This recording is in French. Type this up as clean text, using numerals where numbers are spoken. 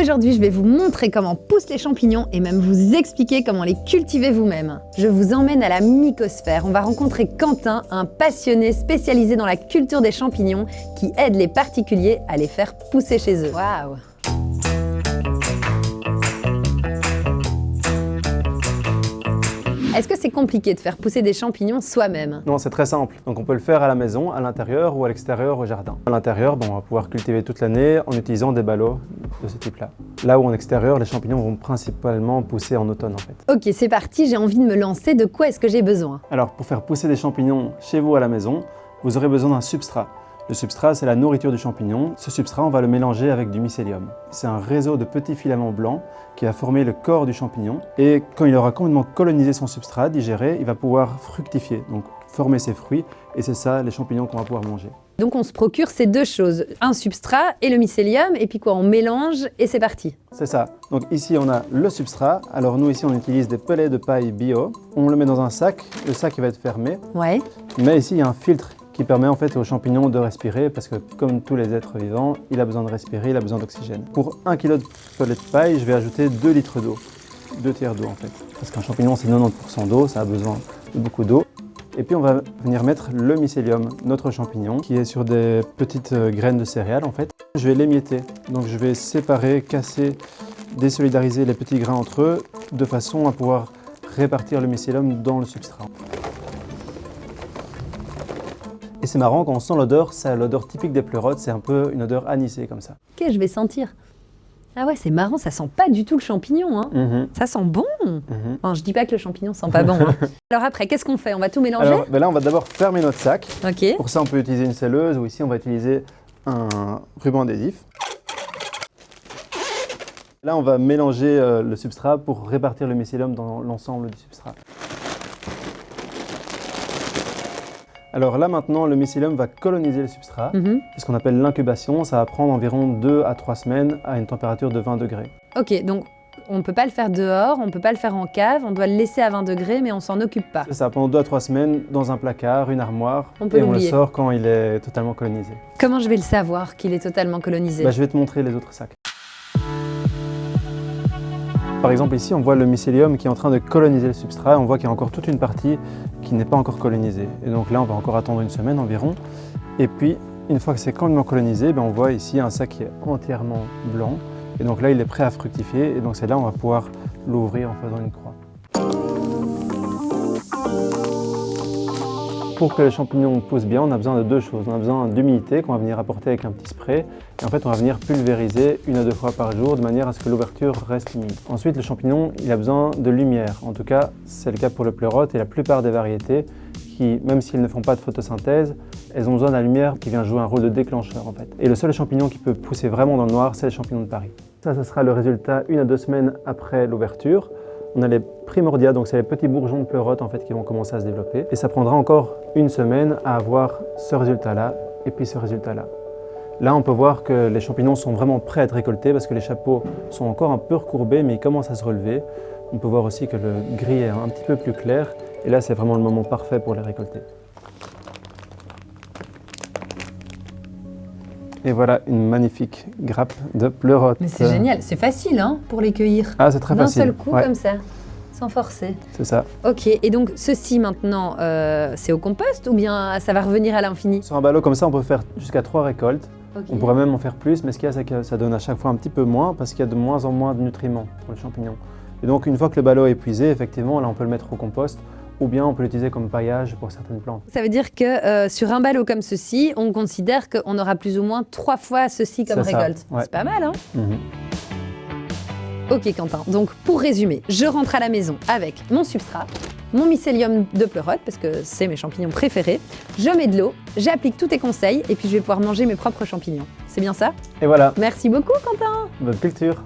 Aujourd'hui, je vais vous montrer comment poussent les champignons et même vous expliquer comment les cultiver vous-même. Je vous emmène à la Mycosphère. On va rencontrer Quentin, un passionné spécialisé dans la culture des champignons qui aide les particuliers à les faire pousser chez eux. Waouh! Est-ce que c'est compliqué de faire pousser des champignons soi-même? Non, c'est très simple. Donc on peut le faire à la maison, à l'intérieur ou à l'extérieur au jardin. À l'intérieur, on va pouvoir cultiver toute l'année en utilisant des ballots de ce type-là. Là où en extérieur, les champignons vont principalement pousser en automne en fait. Ok, c'est parti, j'ai envie de me lancer. De quoi est-ce que j'ai besoin? Alors pour faire pousser des champignons chez vous à la maison, vous aurez besoin d'un substrat. Le substrat, c'est la nourriture du champignon. Ce substrat, on va le mélanger avec du mycélium. C'est un réseau de petits filaments blancs qui va former le corps du champignon. Et quand il aura complètement colonisé son substrat, digéré, il va pouvoir fructifier, donc former ses fruits. Et c'est ça, les champignons qu'on va pouvoir manger. Donc on se procure ces deux choses, un substrat et le mycélium, et puis quoi, on mélange et c'est parti. C'est ça. Donc ici, on a le substrat. Alors nous, ici, on utilise des pellets de paille bio. On le met dans un sac. Le sac, il va être fermé. Ouais. Mais ici, il y a un filtre qui permet en fait aux champignons de respirer parce que comme tous les êtres vivants, il a besoin de respirer, il a besoin d'oxygène. Pour 1 kg de pellet de paille, je vais ajouter 2 litres d'eau, 2 tiers d'eau en fait. Parce qu'un champignon c'est 90% d'eau, ça a besoin de beaucoup d'eau. Et puis on va venir mettre le mycélium, notre champignon, qui est sur des petites graines de céréales en fait. Je vais l'émietter, donc je vais séparer, casser, désolidariser les petits grains entre eux de façon à pouvoir répartir le mycélium dans le substrat. Et c'est marrant, quand on sent l'odeur, c'est l'odeur typique des pleurotes, c'est un peu une odeur anisée comme ça. Ok, je vais sentir. Ah ouais, c'est marrant, ça sent pas du tout le champignon. Hein. Ça sent bon. Enfin, je dis pas que le champignon sent pas bon. Hein. Alors après, qu'est-ce qu'on fait? On va tout mélanger? Alors, là, on va d'abord fermer notre sac. Ok. Pour ça, on peut utiliser une selleuse ou ici, on va utiliser un ruban adhésif. Là, on va mélanger le substrat pour répartir le mycélium dans l'ensemble du substrat. Alors là maintenant, le mycélium va coloniser le substrat. C'est ce qu'on appelle l'incubation. Ça va prendre environ 2 à 3 semaines à une température de 20 degrés. Ok, donc on ne peut pas le faire dehors, on ne peut pas le faire en cave, on doit le laisser à 20 degrés mais on s'en occupe pas. C'est ça, pendant 2 à 3 semaines, dans un placard, une armoire, On peut et on le l'oublier. sort quand il est totalement colonisé. Comment je vais le savoir qu'il est totalement colonisé? Je vais te montrer les autres sacs. Par exemple ici, on voit le mycélium qui est en train de coloniser le substrat. On voit qu'il y a encore toute une partie qui n'est pas encore colonisée. Et donc là, on va encore attendre une semaine environ. Et puis, une fois que c'est complètement colonisé, on voit ici un sac qui est entièrement blanc. Et donc là, il est prêt à fructifier. Et donc c'est là où on va pouvoir l'ouvrir en faisant une croix. Pour que les champignons poussent bien, on a besoin de 2 choses. On a besoin d'humidité qu'on va venir apporter avec un petit spray. Et en fait, on va venir pulvériser 1 à 2 fois par jour de manière à ce que l'ouverture reste humide. Ensuite, le champignon, il a besoin de lumière. En tout cas, c'est le cas pour le pleurote et la plupart des variétés qui, même s'ils ne font pas de photosynthèse, elles ont besoin de la lumière qui vient jouer un rôle de déclencheur en fait. Et le seul champignon qui peut pousser vraiment dans le noir, c'est les champignons de Paris. Ça sera le résultat 1 à 2 semaines après l'ouverture. On a les primordia, donc c'est les petits bourgeons de pleurote en fait qui vont commencer à se développer. Et ça prendra encore 1 semaine à avoir ce résultat-là et puis ce résultat-là. Là, on peut voir que les champignons sont vraiment prêts à être récoltés parce que les chapeaux sont encore un peu recourbés mais ils commencent à se relever. On peut voir aussi que le gris est un petit peu plus clair et là, c'est vraiment le moment parfait pour les récolter. Et voilà une magnifique grappe de pleurote. Mais c'est génial, c'est facile hein, pour les cueillir. Ah, c'est très facile. D'un seul coup comme ça, sans forcer. C'est ça. Ok, et donc ceci maintenant, c'est au compost ou bien ça va revenir à l'infini? Sur un ballot comme ça, on peut faire jusqu'à 3 récoltes. Okay. On pourrait même en faire plus, mais ce qu'il y a, c'est que ça donne à chaque fois un petit peu moins parce qu'il y a de moins en moins de nutriments pour les champignons. Et donc une fois que le ballot est épuisé, effectivement, là on peut le mettre au compost ou bien on peut l'utiliser comme paillage pour certaines plantes. Ça veut dire que sur un ballot comme ceci, on considère qu'on aura plus ou moins 3 fois ceci comme récolte. Ouais. C'est pas mal, hein? Ok Quentin, donc pour résumer, je rentre à la maison avec mon substrat, mon mycélium de pleurote, parce que c'est mes champignons préférés, je mets de l'eau, j'applique tous tes conseils et puis je vais pouvoir manger mes propres champignons. C'est bien ça? Et voilà. Merci beaucoup Quentin! Bonne culture!